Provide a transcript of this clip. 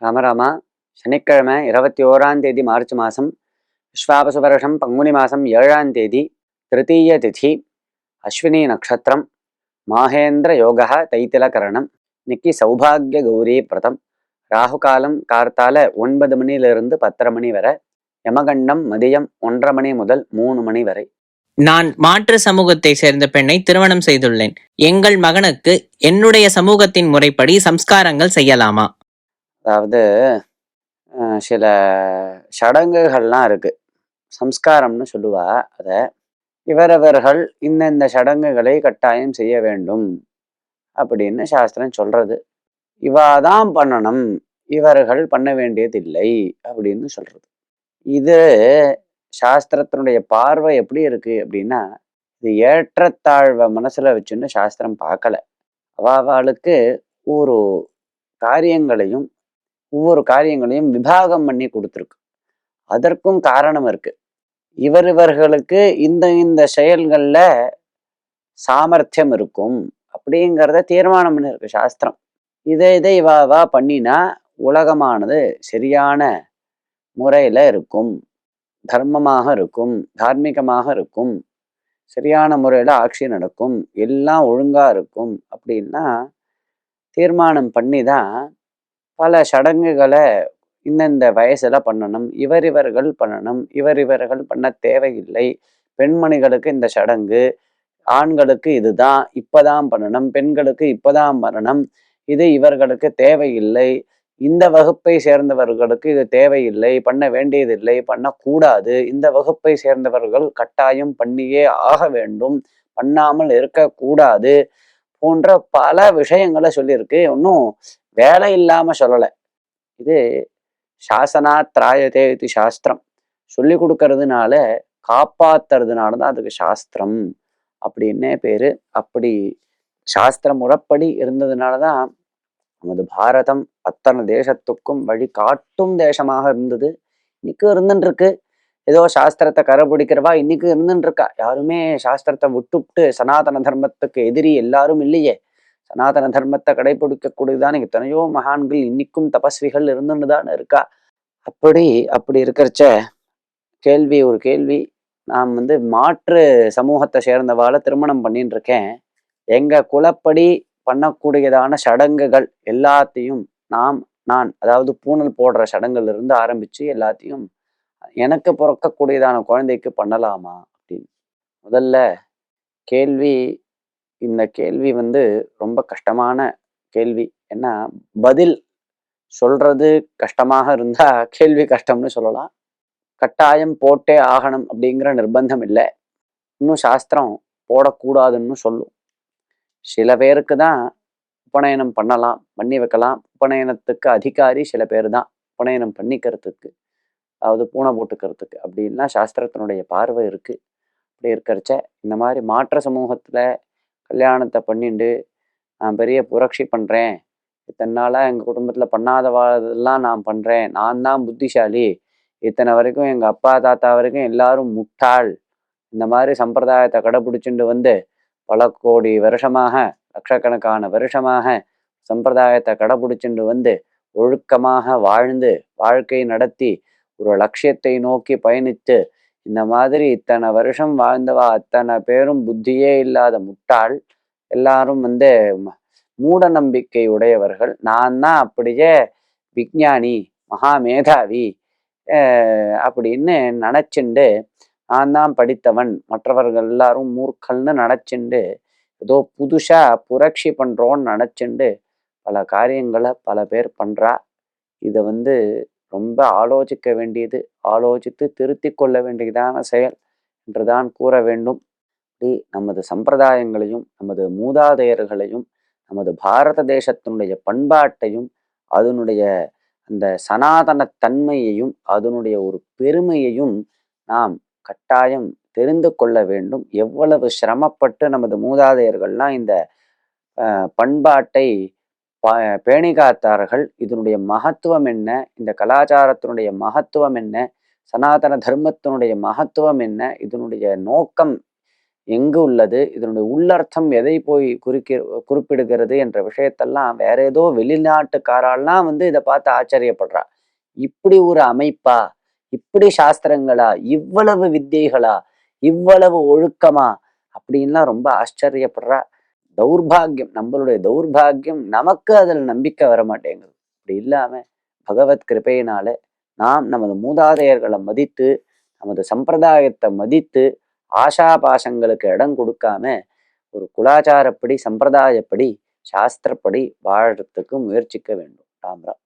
ராமராமா, சனிக்கிழமை 21ஆம் தேதி மார்ச் மாதம் விஸ்வாவசு வருஷம் பங்குனி மாதம் 7ஆம் தேதி திருத்தீய திதி, அஸ்வினி நட்சத்திரம், மாகேந்திர யோகா தைத்திலகரணம். இன்னைக்கு சௌபாகிய கௌரி விரதம். ராகு காலம் கார்த்தால 9 மணியிலிருந்து 10:30 மணி வரை, யமகண்டம் மதியம் 1:30 மணி முதல் 3 மணி வரை. நான் மாற்று சமூகத்தை சேர்ந்த பெண்ணை திருமணம் செய்துள்ளேன். எங்கள் மகனுக்கு என்னுடைய சமூகத்தின் முறைப்படி சம்ஸ்காரங்கள் செய்யலாமா? அதாவது சில சடங்குகள்லாம் இருக்கு, சம்ஸ்காரம்னு சொல்லுவா. அதை இவரவர்கள் இந்த சடங்குகளை கட்டாயம் செய்ய வேண்டும் அப்படின்னு சாஸ்திரம் சொல்றது. இவாதான் பண்ணணும், இவர்கள் பண்ண வேண்டியதில்லை அப்படின்னு சொல்றது. இது சாஸ்திரத்தினுடைய பார்வை எப்படி இருக்கு அப்படின்னா, இது ஏற்றத்தாழ்வை மனசுல வச்சுன்னு சாஸ்திரம் பார்க்கல. அவளுக்கு ஒரு காரியங்களையும் ஒவ்வொரு காரியங்களையும் விபாகம் பண்ணி கொடுத்துருக்கு. அதற்கும் காரணம் இருக்கு. இவர்களுக்கு இந்த செயல்கள்ல சாமர்த்தியம் இருக்கும் அப்படிங்கிறத தீர்மானம் பண்ணிருக்கு சாஸ்திரம். இதை இவா பண்ணினா உலகமானது சரியான முறையில இருக்கும், தர்மமாக இருக்கும், தார்மீகமாக இருக்கும், சரியான முறையில ஆட்சி நடக்கும், எல்லாம் ஒழுங்கா இருக்கும் அப்படின்னா தீர்மானம் பண்ணி தான் பல சடங்குகளை இந்த வயசுல பண்ணணும், இவர்கள் பண்ணணும், இவர்கள் பண்ண தேவையில்லை, பெண்மணிகளுக்கு இந்த சடங்கு, ஆண்களுக்கு இதுதான் இப்பதான் பண்ணணும், பெண்களுக்கு இப்பதான் பண்ணணும், இது இவர்களுக்கு தேவையில்லை, இந்த வகுப்பை சேர்ந்தவர்களுக்கு இது தேவையில்லை, பண்ண வேண்டியதில்லை, பண்ணக்கூடாது, இந்த வகுப்பை சேர்ந்தவர்கள் கட்டாயம் பண்ணியே ஆக வேண்டும், பண்ணாமல் இருக்கக்கூடாது போன்ற பல விஷயங்களை சொல்லியிருக்கு. ஒன்றும் வேலை இல்லாம சொல்லலை. இது சாசனா திராயதே இது சாஸ்திரம். சொல்லி கொடுக்கறதுனால காப்பாத்துறதுனாலதான் அதுக்கு சாஸ்திரம் அப்படின்னே பேரு. அப்படி சாஸ்திர முறைப்படி இருந்ததுனாலதான் நமது பாரதம் அத்தனை தேசத்துக்கும் வழி காட்டும் தேசமாக இருந்தது. இன்னைக்கு இருந்துட்டு இருக்கு. ஏதோ சாஸ்திரத்தை கடைபிடிக்கிறவா இன்னைக்கு இருந்துட்டு இருக்கா. யாருமே சாஸ்திரத்தை விட்டுவிட்டு சனாதன தர்மத்துக்கு எதிரி எல்லாரும் இல்லையே. சனாதன தர்மத்தை கடைபிடிக்கக்கூடியதான எத்தனையோ மகான்கள் இன்னைக்கும் தபஸ்விகள் இருந்துன்னு இருக்கா. அப்படி இருக்கிறச்ச ஒரு கேள்வி. நான் மாற்று சமூகத்தை சேர்ந்தவாளை திருமணம் பண்ணிட்டு இருக்கேன். எங்க குலப்படி பண்ணக்கூடியதான சடங்குகள் எல்லாத்தையும் நான் அதாவது பூணல் போடுற சடங்குல இருந்து ஆரம்பிச்சு எல்லாத்தையும் எனக்கு பிறக்கக்கூடியதான குழந்தைக்கு பண்ணலாமா அப்படின்னு முதல்ல கேள்வி. இந்த கேள்வி ரொம்ப கஷ்டமான கேள்வி. ஏன்னா பதில் சொல்றது கஷ்டமாக இருந்தா கேள்வி கஷ்டம்னு சொல்லலாம். கட்டாயம் போட்டே ஆகணும் அப்படிங்கிற நிர்பந்தம் இல்லை. இன்னும் சாஸ்திரம் போடக்கூடாதுன்னு சொல்லும். சில பேருக்கு தான் உபநயனம் பண்ணலாம், பண்ணி வைக்கலாம். உபநயனத்துக்கு அதிகாரி சில பேர் தான், உபநயனம் பண்ணிக்கிறதுக்கு, அதாவது பூனை போட்டுக்கிறதுக்கு அப்படின்லாம் சாஸ்திரத்தினுடைய பார்வை இருக்கு. அப்படி இருக்கிறச்ச இந்த மாதிரி மாற்ற சமூகத்துல கல்யாணத்தை பண்ணிட்டு நான் பெரிய புரட்சி பண்றேன், இத்தனை நாளா எங்க குடும்பத்துல பண்ணாதவாதெல்லாம் நான் பண்றேன், நான் தான் புத்திசாலி, இத்தனை வரைக்கும் எங்க அப்பா தாத்தா வரைக்கும் எல்லாரும் முட்டாள், இந்த மாதிரி சம்பிரதாயத்தை கடைபிடிச்சுட்டு பல கோடி வருஷமாக, லட்சக்கணக்கான வருஷமாக சம்பிரதாயத்தை கடைபிடிச்சுட்டு ஒழுக்கமாக வாழ்ந்து வாழ்க்கை நடத்தி ஒரு லட்சியத்தை நோக்கி பயணித்து இந்த மாதிரி இத்தனை வருஷம் வாழ்ந்தவா அத்தனை பேரும் புத்தியே இல்லாத முட்டாள், எல்லாரும் மூட நம்பிக்கை உடையவர்கள், நான் தான் அப்படியே விஞ்ஞானி மகா மேதாவி அப்படின்னு நினைச்சுண்டு, நான் தான் படித்தவன் மற்றவர்கள் எல்லாரும் மூர்க்கல்னு நினைச்சுண்டு ஏதோ புதுசா புரட்சி பண்றோன்னு நினைச்சுண்டு பல காரியங்களை பல பேர் பண்றா. இதை ரொம்ப ஆலோசிக்க வேண்டியது, ஆலோசித்து திருத்தி கொள்ள வேண்டியதான செயல் என்றுதான் கூற வேண்டும். நமது சம்பிரதாயங்களையும் நமது மூதாதையர்களையும் நமது பாரத தேசத்தினுடைய பண்பாட்டையும் அதனுடைய அந்த சனாதன தன்மையையும் அதனுடைய ஒரு பெருமையையும் நாம் கட்டாயம் தெரிந்து கொள்ள வேண்டும். எவ்வளவு சிரமப்பட்டு நமது மூதாதையர்கள்லாம் இந்த பண்பாட்டை பேணி காத்தார்கள், இதனுடைய மகத்துவம் என்ன, இந்த கலாச்சாரத்தினுடைய மகத்துவம் என்ன, சனாதன தர்மத்தினுடைய மகத்துவம் என்ன, இதனுடைய நோக்கம் எங்கு உள்ளது, இதனுடைய உள்ளர்த்தம் எதை போய் குறிப்பிடுகிறது என்ற விஷயத்தெல்லாம் வேற ஏதோ வெளிநாட்டுக்காரெல்லாம் வந்து இதை பார்த்து ஆச்சரியப்படுறா. இப்படி ஒரு அமைப்பா, இப்படி சாஸ்திரங்களா, இவ்வளவு வித்தைகளா, இவ்வளவு ஒழுக்கமா அப்படின்லாம் ரொம்ப ஆச்சரியப்படுறா. தௌர்பாகியம், நம்மளுடைய தௌர்பாகியம், நமக்கு அதில் நம்பிக்கை வர மாட்டேங்குது. அப்படி இல்லாம பகவத் கிருபையினால நாம் நமது மூதாதையர்களை மதித்து, நமது சம்பிரதாயத்தை மதித்து, ஆஷா பாசங்களுக்கு இடம் கொடுக்காம ஒரு குலாச்சாரப்படி, சம்பிரதாயப்படி, சாஸ்திரப்படி வாழறதுக்கு முயற்சிக்க வேண்டும். ராம் ராம்.